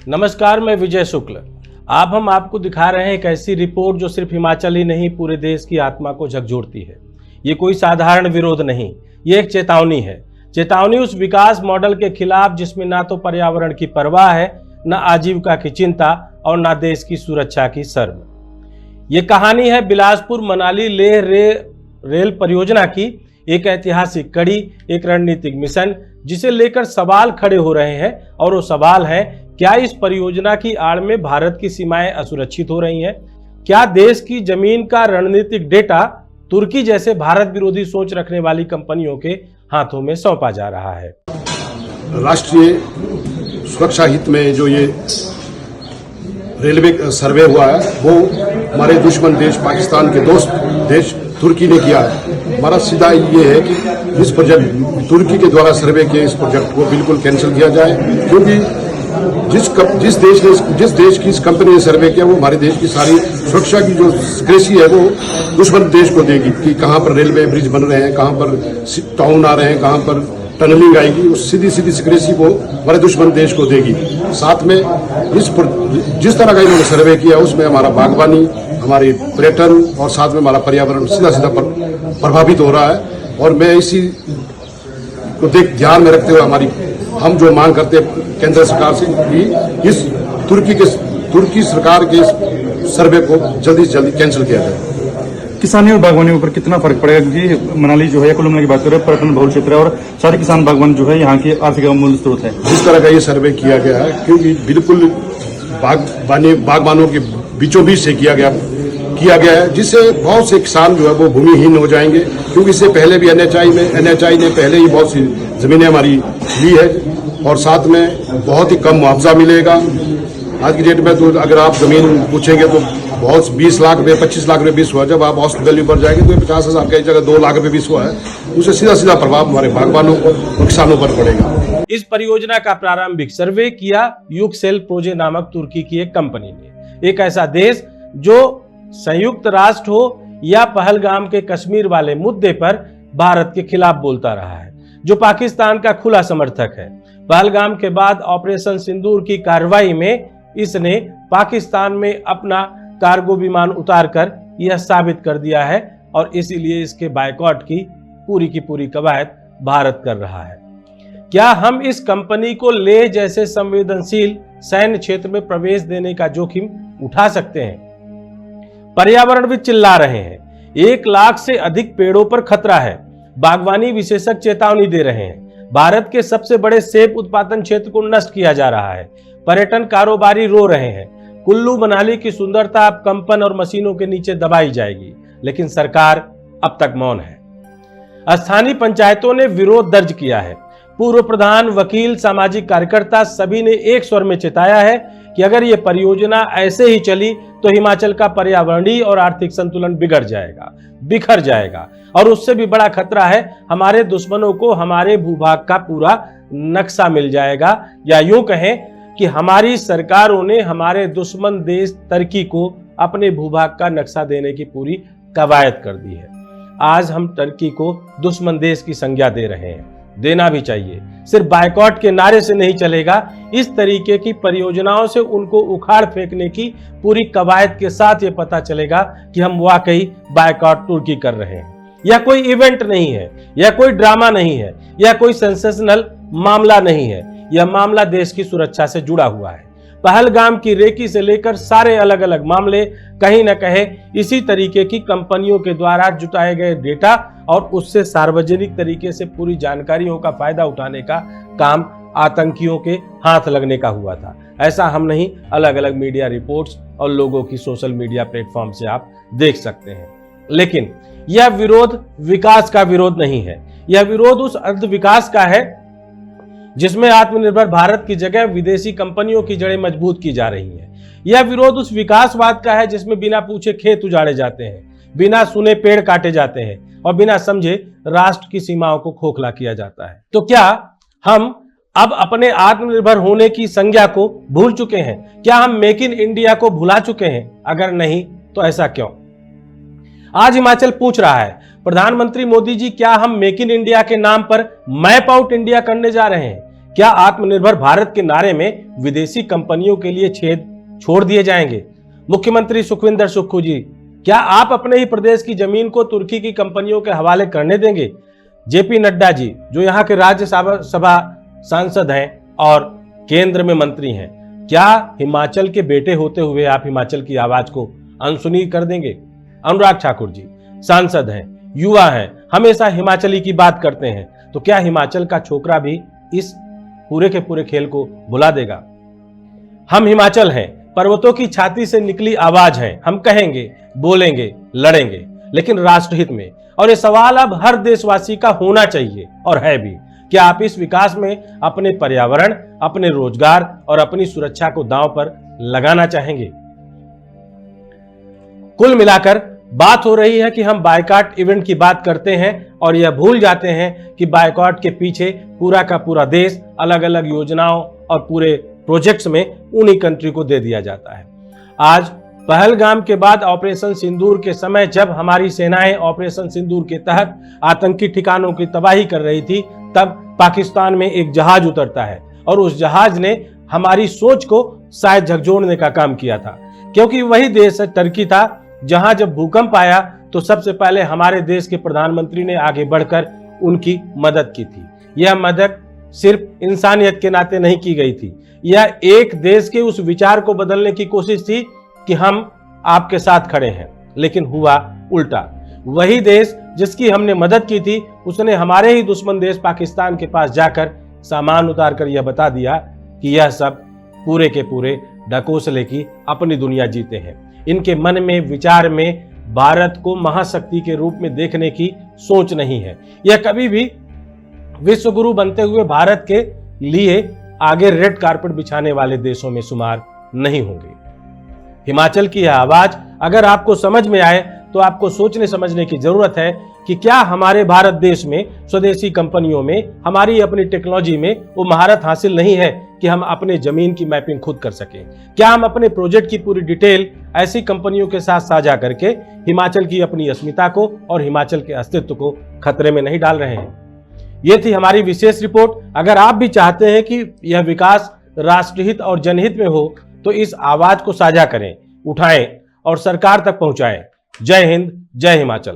नमस्कार, मैं विजय शुक्ल। हम आपको दिखा रहे हैं एक ऐसी रिपोर्ट जो सिर्फ हिमाचल ही नहीं पूरे देश की आत्मा को झकझोरती है। ये कोई साधारण विरोध नहीं, ये एक चेतावनी है। चेतावनी उस विकास मॉडल के खिलाफ जिसमें ना तो पर्यावरण की परवाह है, ना आजीविका की चिंता और ना देश की सुरक्षा की शर्म। ये कहानी है बिलासपुर मनाली लेह रेल परियोजना की, एक ऐतिहासिक कड़ी, एक रणनीतिक मिशन जिसे लेकर सवाल खड़े हो रहे हैं। और वो सवाल है, क्या इस परियोजना की आड़ में भारत की सीमाएं असुरक्षित हो रही हैं? क्या देश की जमीन का रणनीतिक डेटा तुर्की जैसे भारत विरोधी सोच रखने वाली कंपनियों के हाथों में सौंपा जा रहा है? राष्ट्रीय सुरक्षा हित में जो ये रेलवे सर्वे हुआ है वो हमारे दुश्मन देश पाकिस्तान के दोस्त देश तुर्की ने किया है। हमारा सीधा ये है कि इस प्रोजेक्ट तुर्की के द्वारा सर्वे किए इस प्रोजेक्ट को बिल्कुल कैंसिल किया जाए, क्योंकि जिस देश की इस कंपनी ने सर्वे किया वो हमारे देश की सारी सुरक्षा की जो सिक्रेसी है वो दुश्मन देश को देगी कि कहाँ पर रेलवे ब्रिज बन रहे हैं, कहाँ पर टाउन आ रहे हैं, कहाँ पर टनलिंग आएगी। उस सीधी सिक्रेसी वो हमारे दुश्मन देश को देगी। साथ में जिस तरह का इन्होंने सर्वे किया उसमें हमारा बागवानी, हमारी पर्यटन और साथ में हमारा पर्यावरण सीधा प्रभावित हो रहा है। और मैं इसी को ध्यान में रखते हुए हम जो मांग करते हैं केंद्र सरकार से कि इस तुर्की सरकार के सर्वे को जल्दी से जल्दी कैंसिल किया जाए। किसानी और बागवानी ऊपर कितना फर्क पड़ेगा? क्योंकि मनाली जो है कुल्लू मनाली की बात करें, पर्यटन बहुल क्षेत्र है और सारे किसान बागवान जो है यहाँ की आर्थिक मूल स्रोत है। जिस तरह का ये सर्वे किया गया है, क्योंकि बिल्कुल बागवानों के बीचों बीच से किया गया है, जिससे बहुत से किसान जो है वो भूमिहीन हो जाएंगे। क्योंकि इससे पहले भी एनएचआई ने पहले ही बहुत सी जमीनें हमारी ली है और साथ में बहुत ही कम मुआवजा मिलेगा। आज की डेट में तो अगर आप जमीन पूछेंगे तो बहुत 20 लाख रुपये 25 लाख रुपये बीस हुआ, जब आप औसत वैल्यू पर जाएंगे तो 50,000 की जगह 2 लाख रुपये बीस हुआ है। उससे सीधा प्रभाव हमारे बागवानों और किसानों पर पड़ेगा। इस परियोजना का प्रारंभिक सर्वे किया यूक्सेल प्रोजे नामक तुर्की की एक कंपनी ने। एक ऐसा देश जो संयुक्त राष्ट्र हो या पहलगाम के कश्मीर वाले मुद्दे पर भारत के खिलाफ बोलता रहा है, जो पाकिस्तान का खुला समर्थक है। पहलगाम के बाद ऑपरेशन सिंदूर की कार्रवाई में इसने पाकिस्तान में अपना कार्गो विमान उतारकर यह साबित कर दिया है और इसीलिए इसके बायकॉट की पूरी कवायद भारत कर रहा है। क्या हम इस कंपनी को लेह जैसे संवेदनशील सैन्य क्षेत्र में प्रवेश देने का जोखिम उठा सकते हैं? पर्यावरणविद चिल्ला रहे हैं, 1 लाख से अधिक पेड़ों पर खतरा है। बागवानी विशेषज्ञ चेतावनी दे रहे हैं, भारत के सबसे बड़े सेब उत्पादन क्षेत्र को नष्ट किया जा रहा है। पर्यटन कारोबारी रो रहे हैं, कुल्लू मनाली की सुंदरता अब कंपन और मशीनों के नीचे दबाई जाएगी। लेकिन सरकार अब तक मौन है। स्थानीय पंचायतों ने विरोध दर्ज किया है। पूर्व प्रधान, वकील, सामाजिक कार्यकर्ता सभी ने एक स्वर में चेताया है कि अगर ये परियोजना ऐसे ही चली तो हिमाचल का पर्यावरणीय और आर्थिक संतुलन बिगड़ जाएगा, बिखर जाएगा। और उससे भी बड़ा खतरा है, हमारे दुश्मनों को हमारे भूभाग का पूरा नक्शा मिल जाएगा। या यूं कहें कि हमारी सरकारों ने हमारे दुश्मन देश तुर्की को अपने भूभाग का नक्शा देने की पूरी कवायद कर दी है। आज हम तुर्की को दुश्मन देश की संज्ञा दे रहे हैं, देना भी चाहिए। सिर्फ बायकॉट के नारे से नहीं चलेगा, इस तरीके की परियोजनाओं से उनको उखाड़ फेंकने की पूरी कवायद के साथ ये पता चलेगा कि हम वाकई बायकॉट तुर्की कर रहे हैं। यह कोई इवेंट नहीं है, यह कोई ड्रामा नहीं है, यह कोई सेंसेशनल मामला नहीं है। यह मामला देश की सुरक्षा से जुड़ा हुआ है। पहलगाम की रेकी से लेकर सारे अलग अलग मामले कहीं न कहीं इसी तरीके की कंपनियों के द्वारा जुटाए गए डेटा और उससे सार्वजनिक तरीके से पूरी जानकारियों का फायदा उठाने का काम आतंकियों के हाथ लगने का हुआ था। ऐसा हम नहीं, अलग अलग मीडिया रिपोर्ट्स और लोगों की सोशल मीडिया प्लेटफॉर्म से आप देख सकते हैं। लेकिन यह विरोध विकास का विरोध नहीं है, यह विरोध उस अर्ध विकास का है जिसमें आत्मनिर्भर भारत की जगह विदेशी कंपनियों की जड़ें मजबूत की जा रही हैं। यह विरोध उस विकासवाद का है जिसमें बिना पूछे खेत उजाड़े जाते हैं, बिना सुने पेड़ काटे जाते हैं और बिना समझे राष्ट्र की सीमाओं को खोखला किया जाता है। तो क्या हम अब अपने आत्मनिर्भर होने की संज्ञा को भूल चुके हैं? क्या हम मेक इन इंडिया को भुला चुके हैं? अगर नहीं तो ऐसा क्यों? आज हिमाचल पूछ रहा है, प्रधानमंत्री मोदी जी, क्या हम मेक इन इंडिया के नाम पर मैप आउट इंडिया करने जा रहे हैं? क्या आत्मनिर्भर भारत के नारे में विदेशी कंपनियों के लिए छेद छोड़ दिए जाएंगे? मुख्यमंत्री सुखविंदर सुक्खू जी, क्या आप अपने ही प्रदेश की जमीन को तुर्की की कंपनियों के हवाले करने देंगे? जेपी नड्डा जी, जो यहाँ के राज्यसभा सांसद हैं और केंद्र में मंत्री हैं, क्या हिमाचल के बेटे होते हुए आप हिमाचल की आवाज को अनसुनी कर देंगे? अनुराग ठाकुर जी, सांसद हैं, युवा हैं, हमेशा हिमाचली की बात करते हैं, तो क्या हिमाचल का छोकरा भी इस पूरे के पूरे खेल को भुला देगा? हम हिमाचल हैं, पर्वतों की छाती से निकली आवाज हैं, हम कहेंगे, बोलेंगे, लड़ेंगे, लेकिन राष्ट्रहित में। और ये सवाल अब हर देशवासी का होना चाहिए और है भी। क्या आप इस विकास में अपने पर्यावरण, अपने रोजगार और अपनी सुरक्षा को दांव पर लगाना चाहेंगे? कुल मिलाकर बात हो रही है कि हम बायकॉट इवेंट की बात करते हैं और यह भूल जाते हैं कि बायकॉट के पीछे पूरा का पूरा देश अलग अलग योजनाओं और पूरे प्रोजेक्ट्स में उन्हीं कंट्री को दे दिया जाता है। आज पहलगाम के बाद ऑपरेशन सिंदूर के समय जब हमारी सेनाएं ऑपरेशन सिंदूर के तहत आतंकी ठिकानों की तबाही कर रही थी, तब पाकिस्तान में एक जहाज उतरता है और उस जहाज ने हमारी सोच को शायद झकझोरने का काम किया था, क्योंकि वही देश टर्की था जहां जब भूकंप आया तो सबसे पहले हमारे देश के प्रधानमंत्री ने आगे बढ़कर उनकी मदद की थी। यह मदद सिर्फ इंसानियत के नाते नहीं की गई थी, यह एक देश के उस विचार को बदलने की कोशिश थी कि हम आपके साथ खड़े हैं, लेकिन हुआ उल्टा। वही देश जिसकी हमने मदद की थी, उसने हमारे ही दुश्मन देश पाकिस्तान के पास जाकर सामान उतारकर यह बता दिया कि यह सब पूरे के पूरे ढकोसले की अपनी दुनिया जीते हैं। इनके मन में, विचार में भारत को महाशक्ति के रूप में देखने की सोच नहीं है। यह कभी भी विश्व गुरु बनते हुए भारत के लिए आगे रेड कारपेट बिछाने वाले देशों में शुमार नहीं होंगे। हिमाचल की यह आवाज अगर आपको समझ में आए तो आपको सोचने समझने की जरूरत है कि क्या हमारे भारत देश में स्वदेशी कंपनियों में, हमारी अपनी टेक्नोलॉजी में वो महारत हासिल नहीं है कि हम अपने जमीन की मैपिंग खुद कर सकें? क्या हम अपने प्रोजेक्ट की पूरी डिटेल ऐसी कंपनियों के साथ साझा करके हिमाचल की अपनी अस्मिता को और हिमाचल के अस्तित्व को खतरे में नहीं डाल रहे हैं? ये थी हमारी विशेष रिपोर्ट। अगर आप भी चाहते हैं कि यह विकास राष्ट्रहित और जनहित में हो तो इस आवाज को साझा करें, उठाएं और सरकार तक पहुंचाएं। जय हिंद, जय हिमाचल।